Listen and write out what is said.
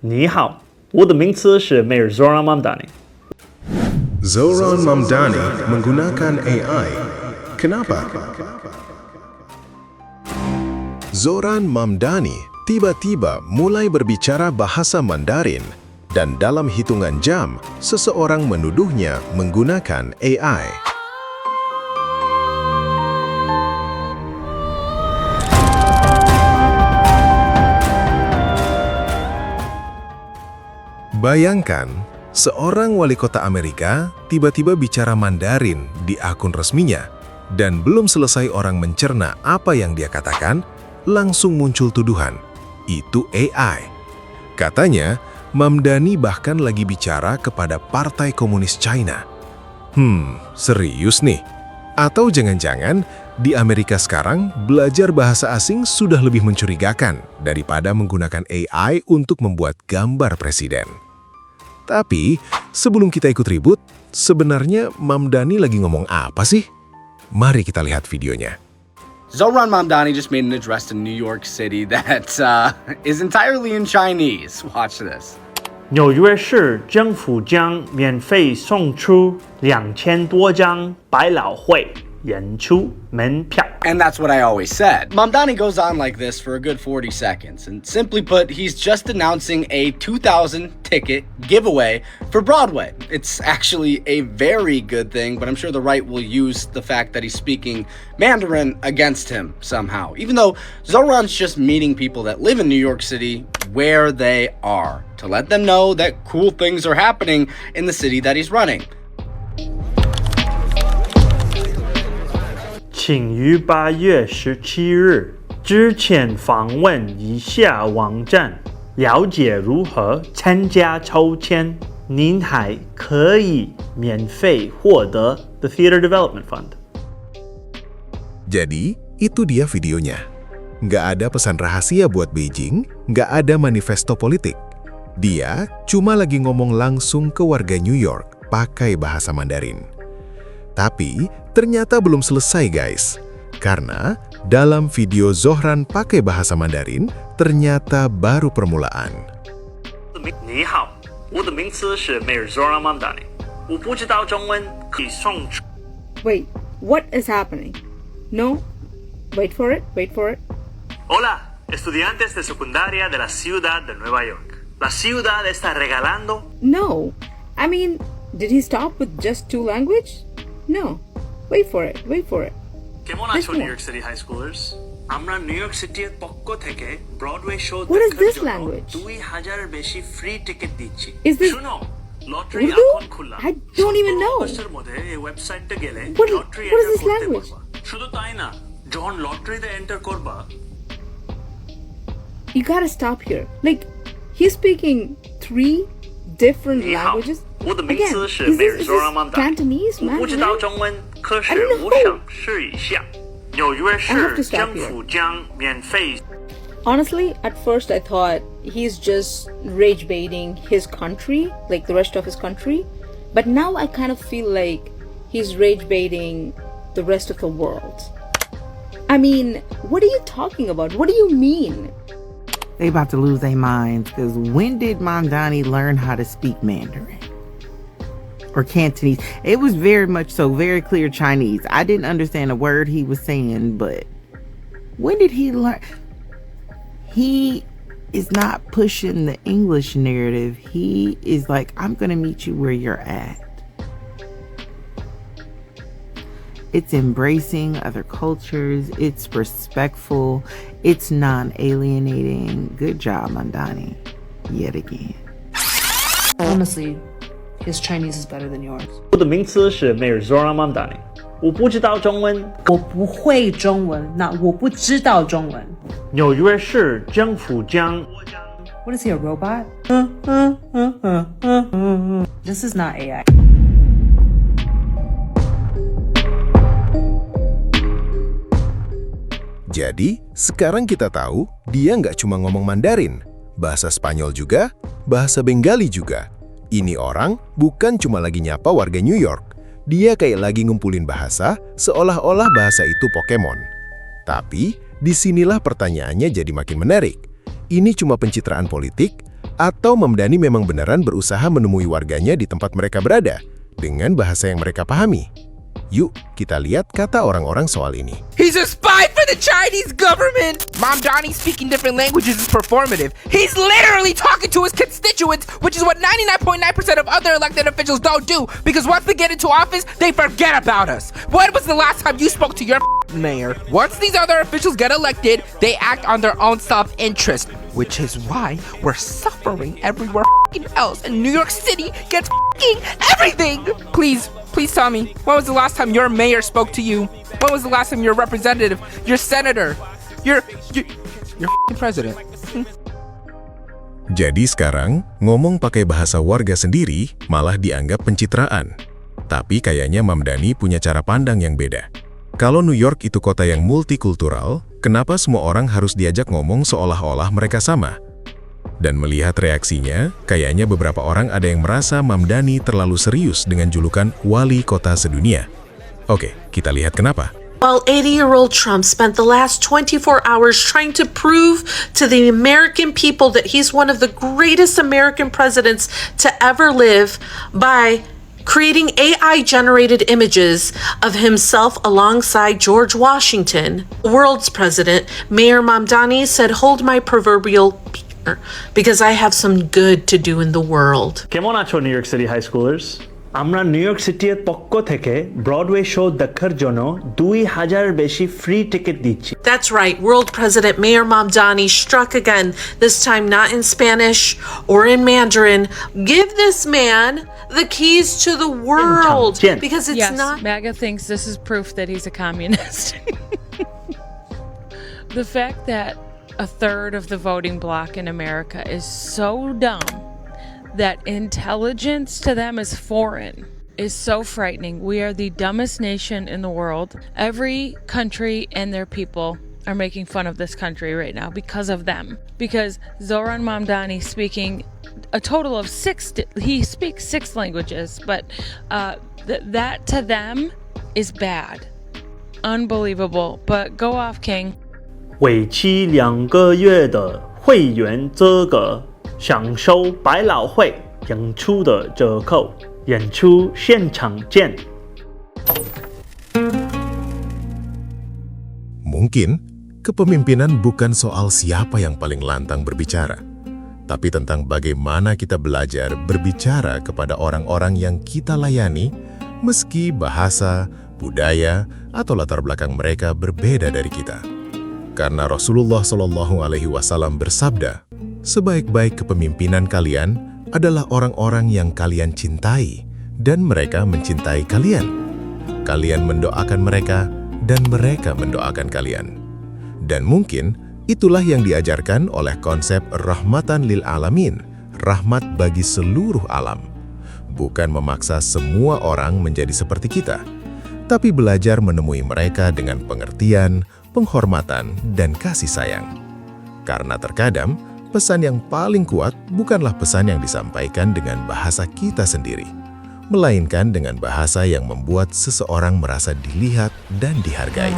你好，我的名字是 Mayor Zoran Mamdani. Zoran Mamdani menggunakan AI. Kenapa? Zoran Mamdani tiba-tiba mulai berbicara bahasa Mandarin dan dalam hitungan jam, seseorang menuduhnya menggunakan AI. Bayangkan, seorang wali kota Amerika tiba-tiba bicara Mandarin di akun resminya, dan belum selesai orang mencerna apa yang dia katakan, langsung muncul tuduhan. Itu AI. Katanya, Mamdani bahkan lagi bicara kepada Partai Komunis China. Serius nih? Atau jangan-jangan di Amerika sekarang belajar bahasa asing sudah lebih mencurigakan daripada menggunakan AI untuk membuat gambar presiden. Tapi, sebelum kita ikut ribut, sebenarnya Mamdani lagi ngomong apa sih? Mari kita lihat videonya. Zoran Mamdani just made an address to New York City that is entirely in Chinese. Watch this. 纽约市政府将免费送出2000多张百老汇演出门票。 And that's what I always said. Mamdani goes on like this for a good 40 seconds. And simply put, he's just announcing a 2,000 ticket giveaway for Broadway. It's actually a very good thing, but I'm sure the right will use the fact that he's speaking Mandarin against him somehow. Even though Zoran's just meeting people that live in New York City where they are, to let them know that cool things are happening in the city that he's running. 请于8月17日之前访问以下网站，了解如何参加抽签。您还可以免费获得 The Theater Development Fund. Jadi, itu dia videonya. Nggak ada pesan rahasia buat Beijing, nggak ada manifesto politik. Dia cuma lagi ngomong langsung ke warga New York pakai bahasa Mandarin. Tapi, ternyata belum selesai guys. Karena dalam video Zoran pakai bahasa Mandarin, ternyata baru permulaan. 你好，我的名字是 Mayor Zoran Mamdani. 我不知道中文可以送出。 Wait, what is happening? No? Wait for it, wait for it. Hola, estudiantes de secundaria de la ciudad de Nueva York. La ciudad está regalando. No. I mean, did he stop with just 2 language? No. Wait for it, wait for it. কেমন আছো New York City high schoolers? আমরা New York সিটির পক্ষ থেকে Broadway show What is দেখার this জন্য language? 2000 এর বেশি ফ্রি টিকিট দিচ্ছি। Is this শুনো, লটারি Urdu? এখন খোলা। I don't even know. এর মধ্যে এই ওয়েবসাইটে গেলে What is lottery this enter করতে language? পারবা। শুধু তাই না, যখন লটারিতে এন্টার করবা, You gotta stop here. Like, he's speaking 3 different 你好， languages. 我的名 Again, 字是 is Mayor this Zoran Mamdani. Cantonese, 我不知道 Mandarin? 中文，可是 I don't know. 我想试一下。纽约 I have to 市 stop 政 here. 府将免费。 Honestly, at first I thought he's just rage baiting his country, like the rest of his country. But now I kind of feel like he's rage baiting the rest of the world. I mean, what are you talking about? What do you mean? They about to lose their minds because when did Mamdani learn how to speak Mandarin? Or Cantonese? It was very much so, very clear Chinese. I didn't understand a word he was saying, but when did he learn? He is not pushing the English narrative. He is like, I'm going to meet you where you're at. It's embracing other cultures. It's respectful. It's non-alienating. Good job, Mamdani. Yet again. Honestly, his Chinese is better than yours. 我的名字是 Mayor Zoran Mamdani. 我不知道中文。我不会中文，那我不知道中文。纽约市政府将 What is he, a robot? This is not AI. Jadi, sekarang kita tahu dia nggak cuma ngomong Mandarin, bahasa Spanyol juga, bahasa Bengali juga. Ini orang bukan cuma lagi nyapa warga New York. Dia kayak lagi ngumpulin bahasa, seolah-olah bahasa itu Pokemon. Tapi, disinilah pertanyaannya jadi makin menarik. Ini cuma pencitraan politik, Atau Mamdani memang beneran berusaha menemui warganya di tempat mereka berada dengan bahasa yang mereka pahami? Yuk, kita lihat kata orang-orang soal ini. He's a spy for the Chinese government! Mamdani speaking different languages is performative. He's literally talking to his constituents, which is what 99.9% of other elected officials don't do, because once they get into office, they forget about us. When was the last time you spoke to your mayor? Once these other officials get elected, they act on their own self-interest, which is why we're suffering everywhere else, and New York City gets everything! Please tell me, when was the last time your mayor spoke to you? When was the last time your representative, your senator, your president? Jadi sekarang, ngomong pakai bahasa warga sendiri malah dianggap pencitraan. Tapi kayaknya Mamdani punya cara pandang yang beda. Kalau New York itu kota yang multikultural, kenapa semua orang harus diajak ngomong seolah-olah mereka sama? Dan melihat reaksinya, kayaknya beberapa orang ada yang merasa Mamdani terlalu serius dengan julukan wali kota sedunia. Oke, kita lihat kenapa. While 80-year-old Trump spent the last 24 hours trying to prove to the American people that he's one of the greatest American presidents to ever live by creating AI-generated images of himself alongside George Washington, the world's president, Mayor Mamdani said, "Hold my proverbial beer, because I have some good to do in the world." কেমন আছো New York City high schoolers? আমরা New York সিটির পক্ষ থেকে Broadway show দেখার জন্য 2000 বেশি free ticket দিচ্ছি। That's right, World President Mayor Mamdani struck again, this time not in Spanish or in Mandarin. Give this man the keys to the world, because it's yes, not... MAGA thinks this is proof that he's a communist. The fact that a third of the voting bloc in America is so dumb that intelligence to them is foreign is so frightening. We are the dumbest nation in the world. Every country and their people are making fun of this country right now because of them. Because Zoran Mamdani speaking a total of he speaks 6 languages, but that to them is bad. Unbelievable. But go off, King. 为期2个月的会员资格，享受百老汇演出的折扣，演出现场见。 Mungkin, kepemimpinan bukan soal siapa yang paling lantang berbicara, tapi tentang bagaimana kita belajar berbicara kepada orang-orang yang kita layani, meski bahasa, budaya, atau latar belakang mereka berbeda dari kita. Karena Rasulullah SAW bersabda, sebaik-baik kepemimpinan kalian adalah orang-orang yang kalian cintai, dan mereka mencintai kalian. Kalian mendoakan mereka, dan mereka mendoakan kalian. Dan mungkin itulah yang diajarkan oleh konsep rahmatan lil alamin, rahmat bagi seluruh alam. Bukan memaksa semua orang menjadi seperti kita, tapi belajar menemui mereka dengan pengertian, penghormatan, dan kasih sayang. Karena terkadang, pesan yang paling kuat bukanlah pesan yang disampaikan dengan bahasa kita sendiri, melainkan dengan bahasa yang membuat seseorang merasa dilihat dan dihargai.